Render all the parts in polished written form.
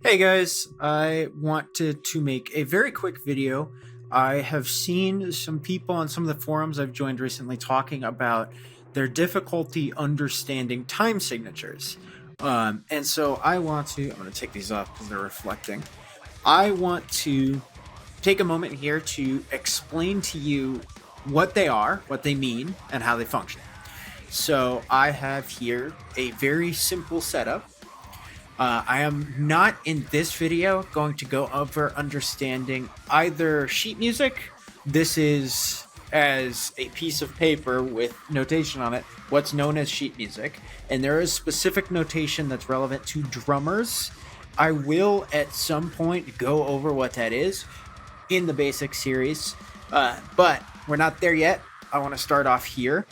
Hey guys, I wanted to make a very quick video. I have seen some people on some of the forums I've joined recently talking about their difficulty understanding time signatures. And so I'm going to take these off because they're reflecting. I want to take a moment here to explain to you what they are, what they mean, and how they function. So I have here a very simple setup. I am not in this video going to go over understanding either sheet music. This is as a piece of paper with notation on it, what's known as sheet music. And there is specific notation that's relevant to drummers. I will at some point go over what that is in the basic series, but we're not there yet. I want to start off here.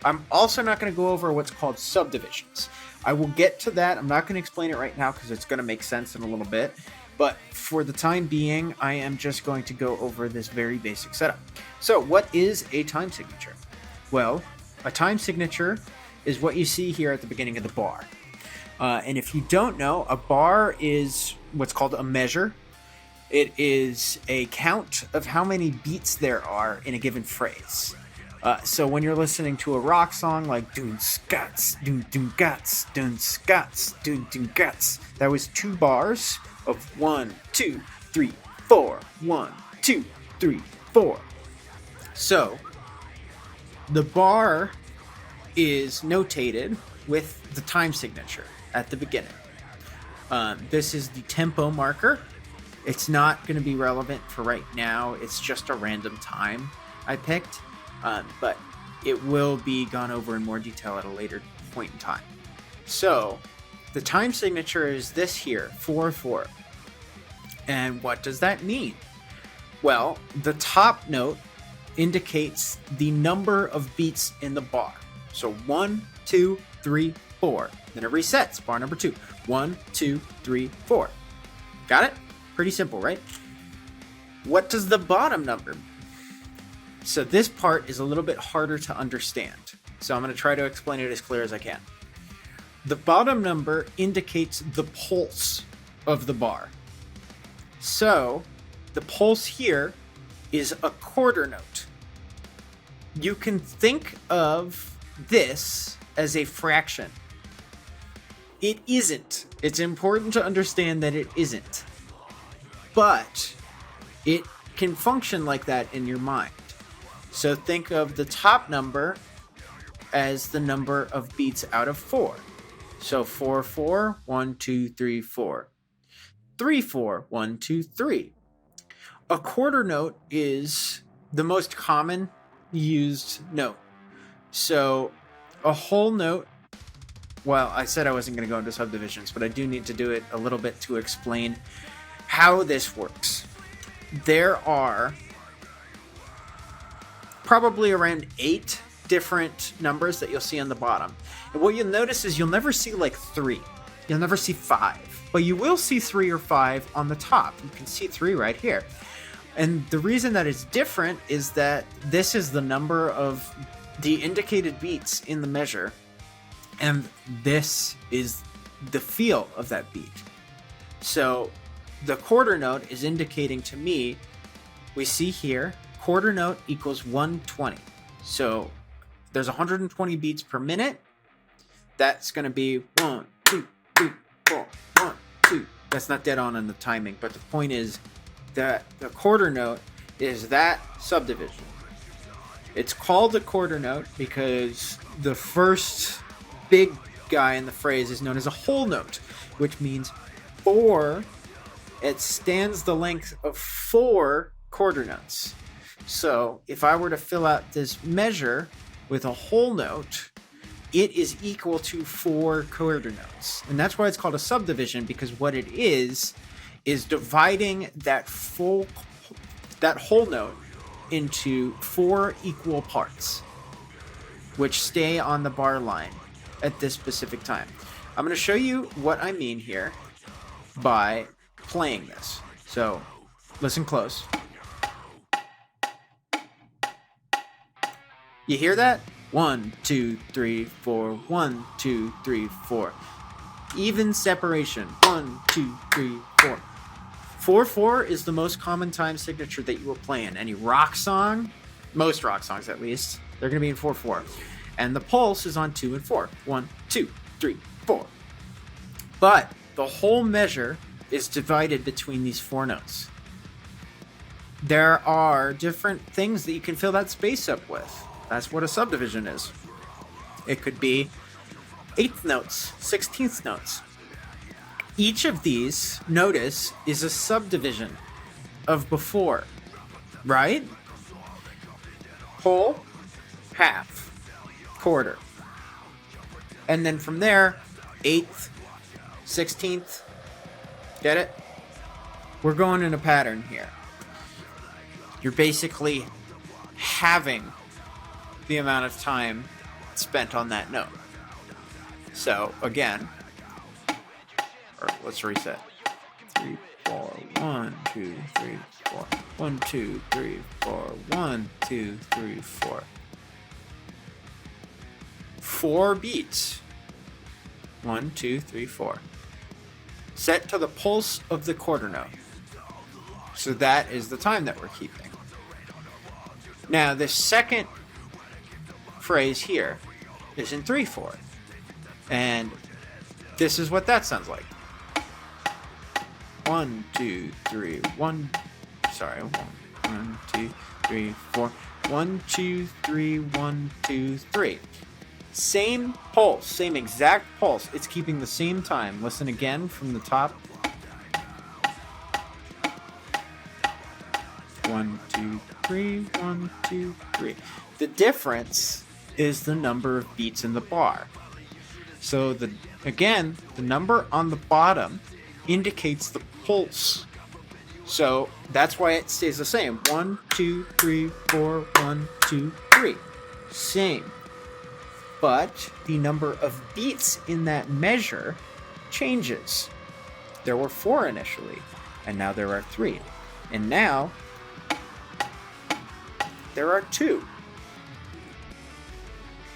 I'm also not going to go over what's called subdivisions. I will get to that. I'm not going to explain it right now because it's going to make sense in a little bit. But for the time being, I am just going to go over this very basic setup. So what is a time signature? Well, a time signature is what you see here at the beginning of the bar. And if you don't know, a bar is what's called a measure. It is a count of how many beats there are in a given phrase. So when you're listening to a rock song like Doon Scots, Doon Doon Guts, Doon Scots, Doon Doon Guts, that was 2 bars of 1, 2, 3, 4, 1, 2, 3, 4. So the bar is notated with the time signature at the beginning. This is the tempo marker. It's not going to be relevant for right now. It's just a random time I picked. But it will be gone over in more detail at a later point in time. So the time signature is this here, 4/4. And what does that mean? Well, the top note indicates the number of beats in the bar. So 1, 2, 3, 4. Then it resets, bar number 2. 1, 2, 3, 4. Got it? Pretty simple, right? What does the bottom number mean? So this part is a little bit harder to understand. So I'm going to try to explain it as clear as I can. The bottom number indicates the pulse of the bar. So the pulse here is a quarter note. You can think of this as a fraction. It isn't. It's important to understand that it isn't. But it can function like that in your mind. So think of the top number as the number of beats out of 4. So 4/4, 1, 2, 3, 4. 3/4, 1, 2, 3. A quarter note is the most common used note. So a whole note, well, I said I wasn't going to go into subdivisions, but I do need to do it a little bit to explain how this works. There are probably around 8 different numbers that you'll see on the bottom. And what you'll notice is you'll never see like 3. You'll never see 5. But you will see 3 or 5 on the top. You can see 3 right here. And the reason that it's different is that this is the number of the indicated beats in the measure. And this is the feel of that beat. So the quarter note is indicating to me, we see here, quarter note equals 120. So there's 120 beats per minute. That's going to be 1, 2, 3, 4, 1, 2. That's not dead on in the timing, but the point is that the quarter note is that subdivision. It's called a quarter note because the first big guy in the phrase is known as a whole note, which means 4. It stands the length of 4 quarter notes. So if I were to fill out this measure with a whole note, it is equal to 4 quarter notes. And that's why it's called a subdivision, because what it is dividing that whole note into 4 equal parts, which stay on the bar line at this specific time. I'm going to show you what I mean here by playing this. So listen close. You hear that? 1, 2, 3, 4, 1, 2, 3, 4. even separation. 1, 2, 3, 4. 4/4 is the most common time signature that you will play in any rock song. Most rock songs, at least, they're going to be in 4/4. And the pulse is on 2 and 4. 1, 2, 3, 4. But the whole measure is divided between these 4 notes. There are different things that you can fill that space up with. That's what a subdivision is. It could be 8th notes, 16th notes. Each of these, notice, is a subdivision of before, right? Whole, half, quarter. And then from there, 8th, 16th. Get it? We're going in a pattern here. You're basically having the amount of time spent on that note. So, again, or let's reset. 3, 4, 1, 2, 3, 4. 1, 2, 3, 4. 1, 2, 3, 4. 4 beats. 1, 2, 3, 4. Set to the pulse of the quarter note. So that is the time that we're keeping. Now, the second phrase here is in 3/4. And this is what that sounds like. 1, 2, 3, 1. Sorry, 1, 2, 3, 4. 1, 2, 3, 1, 2, 3. Same pulse, same exact pulse. It's keeping the same time. Listen again from the top. 1, 2, 3, 1, 2, 3. The difference is the number of beats in the bar. So the number on the bottom indicates the pulse. So that's why it stays the same. 1, 2, 3, 4, 1, 2, 3. Same. But the number of beats in that measure changes. There were 4 initially, and now there are 3. And now there are 2.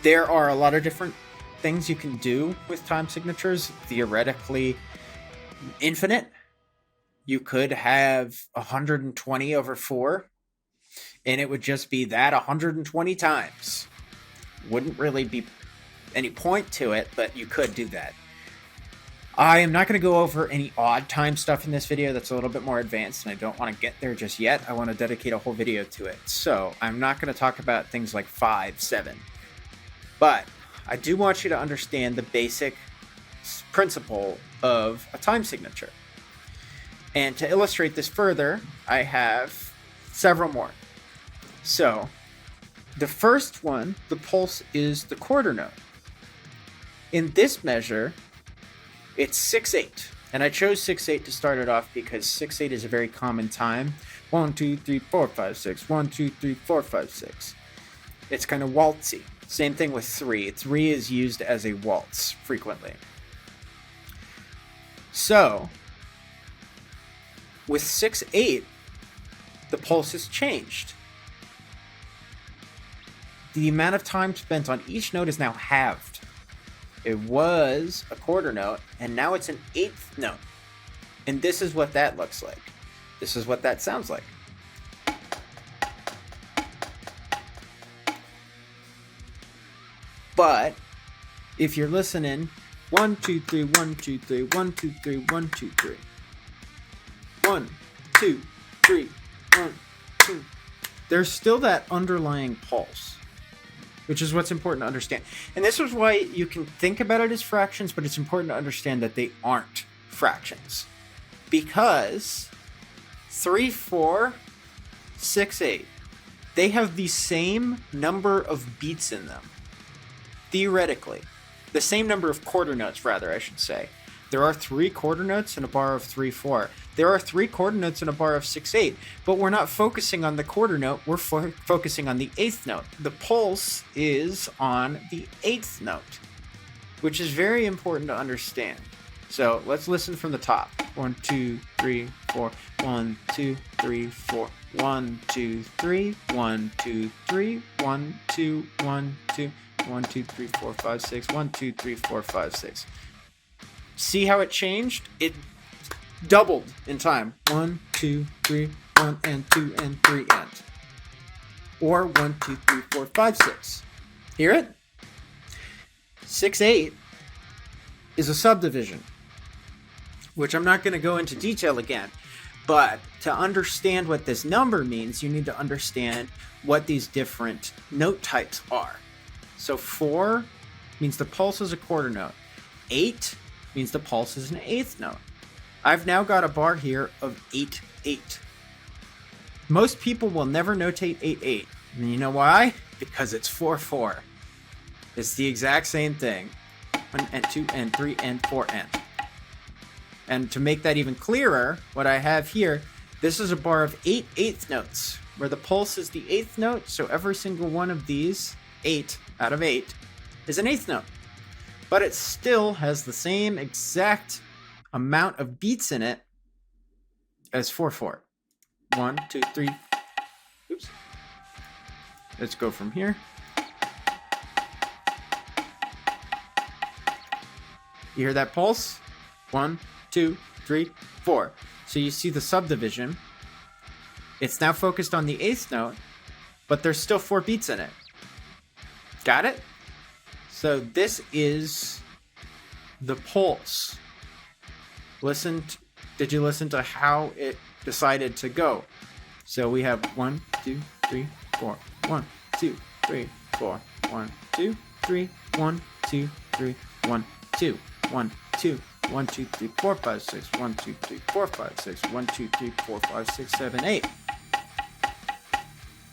There are a lot of different things you can do with time signatures. Theoretically, infinite. You could have 120/4, and it would just be that 120 times. Wouldn't really be any point to it, but you could do that. I am not going to go over any odd time stuff in this video. That's a little bit more advanced, and I don't want to get there just yet. I want to dedicate a whole video to it. So I'm not going to talk about things like 5, 7. But I do want you to understand the basic principle of a time signature. And to illustrate this further, I have several more. So the first one, the pulse, is the quarter note. In this measure, it's 6/8. And I chose 6/8 to start it off because 6/8 is a very common time. 1, 2, 3, 4, 5, 6. 1, 2, 3, 4, 5, 6. It's kind of waltzy. Same thing with 3. 3 is used as a waltz frequently. So, with 6/8, the pulse has changed. The amount of time spent on each note is now halved. It was a quarter note, and now it's an 8th note. And this is what that looks like. This is what that sounds like. But if you're listening, 1, 2, 3, 1, 2, 3, 1, 2, 3, 1, 2, 3. 1, 2, 3, 1, 2. There's still that underlying pulse, which is what's important to understand. And this is why you can think about it as fractions, but it's important to understand that they aren't fractions. Because 3/4, 6/8, they have the same number of beats in them. Theoretically. The same number of quarter notes, rather, I should say. There are 3 quarter notes in a bar of 3/4. There are 3 quarter notes in a bar of 6/8. But we're not focusing on the quarter note, we're focusing on the 8th note. The pulse is on the 8th note, which is very important to understand. So let's listen from the top. 1, 2, 3, 4. 1, 2, 3, 4. 1, 2, 3. 1, 2, 3. 1, 2, 1, 2. 1, 2, 3, 4, 5, 6. 1, 2, 3, 4, 5, 6. See how it changed? It doubled in time. 1, 2, 3, 1 and 2 and 3 and. Or 1, 2, 3, 4, 5, 6. Hear it? 6, 8 is a subdivision, which I'm not going to go into detail again. But to understand what this number means, you need to understand what these different note types are. So 4 means the pulse is a quarter note. 8 means the pulse is an eighth note. I've now got a bar here of 8, 8. Most people will never notate 8, 8. And you know why? Because it's 4, 4. It's the exact same thing. 1 and 2 and 3 and 4 and. And to make that even clearer, what I have here, this is a bar of 8 eighth notes, where the pulse is the eighth note, so every single one of these, 8 out of 8, is an eighth note. But it still has the same exact amount of beats in it as 4, 4. 1, 2, 3. Oops. Let's go from here. You hear that pulse? 1, 2, 3, 4. So you see the subdivision. It's now focused on the eighth note, but there's still 4 beats in it. Got it? So this is the pulse. Did you listen to how it decided to go? So we have 1, 2, 3, 4. 1, 2, 3, 4. 1, 2, 3, 1, 2, 3, 1, 2, 1, 2. 1, 2, 3, 4, 5, 6. 1, 2, 3, 4, 5, 6. 1, 2, 3, 4, 5, 6, 7, 8.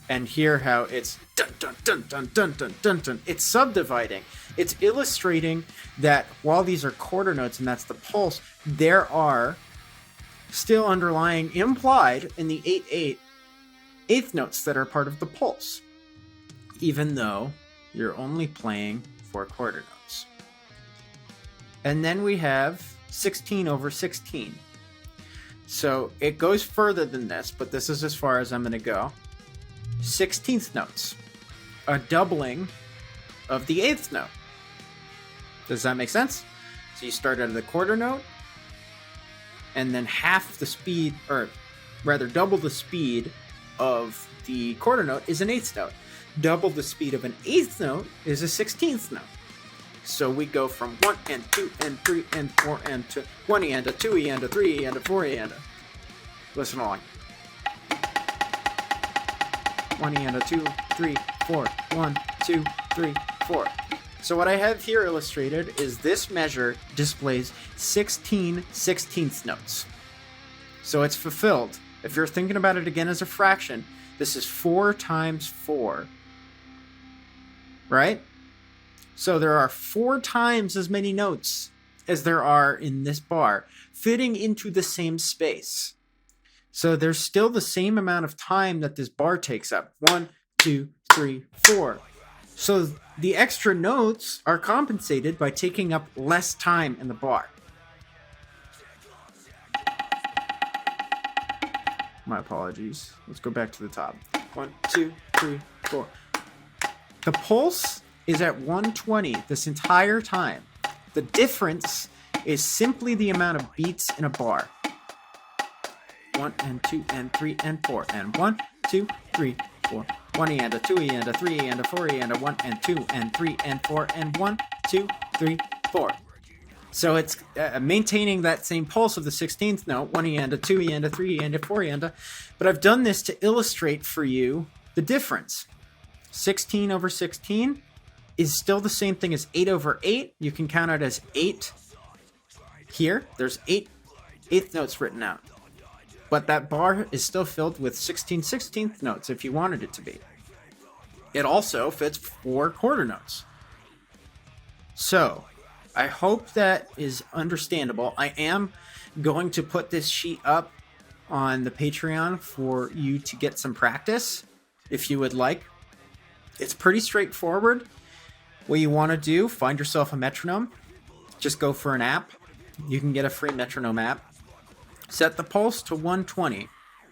And hear how it's dun dun dun dun dun dun dun dun. It's subdividing. It's illustrating that while these are quarter notes and that's the pulse, there are still underlying implied in the 8, 8 eighth notes that are part of the pulse, even though you're only playing 4 quarter notes. And then we have 16 over 16. So it goes further than this, but this is as far as I'm going to go. 16th notes. A doubling of the eighth note. Does that make sense? So you start out of the quarter note, and then half the speed, or rather double the speed of the quarter note is an eighth note. Double the speed of an eighth note is a 16th note. So we go from 1 and 2 and 3 and 4 and to 1 and a 2 and a 3 and a 4 and a. Listen along. 1 and a 2, 3, 4. 1, 2, 3, 4. So what I have here illustrated is this measure displays 16 16th notes. So it's fulfilled. If you're thinking about it again as a fraction, this is 4 times 4. Right? So there are 4 times as many notes as there are in this bar, fitting into the same space. So there's still the same amount of time that this bar takes up. 1, 2, 3, 4. So the extra notes are compensated by taking up less time in the bar. My apologies. Let's go back to the top. 1, 2, 3, 4. The pulse is at 120 this entire time. The difference is simply the amount of beats in a bar. 1 and 2 and 3 and 4 and 1, 2, 3, 4. 1 and a 2 and a 3 and a 4 and a 1 and 2 and 3 and 4 and 1, 2, 3, 4. So it's maintaining that same pulse of the 16th note, 1 and a 2 and a 3 and a 4 and a. But I've done this to illustrate for you the difference. 16 over 16 is still the same thing as 8 over 8. You can count it as 8 here. There's 8 eighth notes written out. But that bar is still filled with 16 16th notes if you wanted it to be. It also fits 4 quarter notes. So, I hope that is understandable. I am going to put this sheet up on the Patreon for you to get some practice, if you would like. It's pretty straightforward. What you want to do, find yourself a metronome. Just go for an app. You can get a free metronome app. Set the pulse to 120,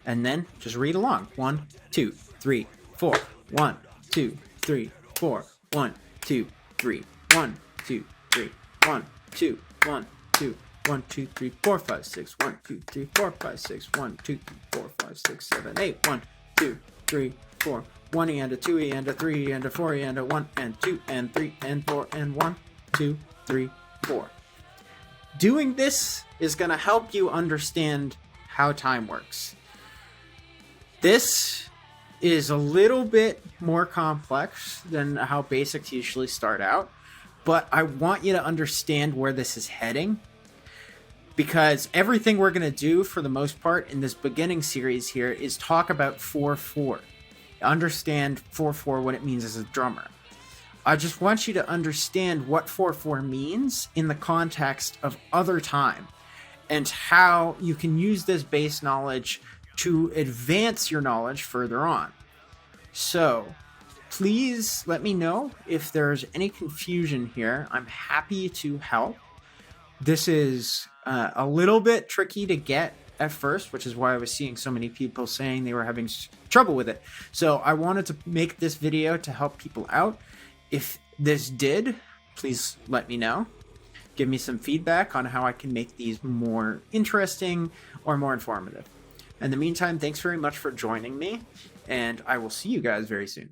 and then just read along. 1, 2, 3, 4. 1, 2, 3, 4. 1, 2, 3. 1, 2, 3. 1, 2, 1, 2, 1, 2, 3, 4, 5, 6. 1, 2, 3, 4, 5, 6. 1, 2, 3, 4, 5, 6, 7, 8. 1, 2, 3, 4. 1 and a 2 and a 3 and a 4 and a 1 and 2 and 3 and 4 and 1, 2, 3, 4. Doing this is going to help you understand how time works. This is a little bit more complex than how basics usually start out, but I want you to understand where this is heading, because everything we're going to do for the most part in this beginning series here is talk about 4/4. Understand 4/4, what it means as a drummer. I just want you to understand what 4/4 means in the context of other time and how you can use this base knowledge to advance your knowledge further on. So please let me know if there's any confusion here. I'm happy to help. This is a little bit tricky to get at first, which is why I was seeing so many people saying they were having trouble with it. So I wanted to make this video to help people out. If this did, please let me know. Give me some feedback on how I can make these more interesting or more informative. In the meantime, thanks very much for joining me, and I will see you guys very soon.